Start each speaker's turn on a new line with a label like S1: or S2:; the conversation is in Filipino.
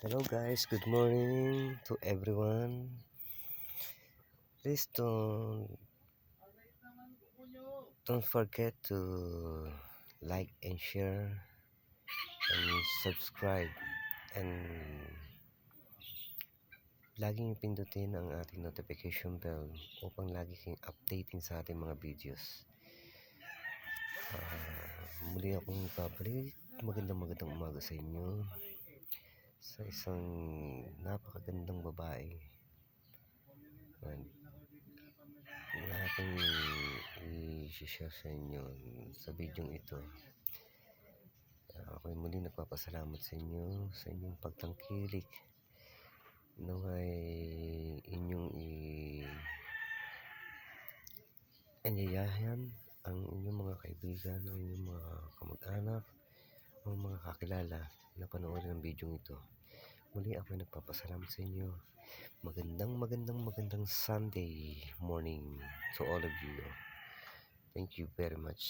S1: Hello guys, good morning to everyone. Please don't forget to like and share and subscribe and laging pindutin ang ating notification bell upang lagi kang updating sa ating mga videos. Muli akong babalik. Magandang umaga sa inyo. Sa isang napakagandang babae. Ang aking i-share sa inyo sa video ito. Ako'y muli nagpapasalamat sa inyong pagtangkilik. Naway inyong anyayahan ang inyong mga kaibigan, ang inyong mga kamag-anak, o mga kakilala na panoorin ang video ito. Muli ako'y nagpapasalamat sa inyo. Magandang Sunday morning to all of you. Thank you very much.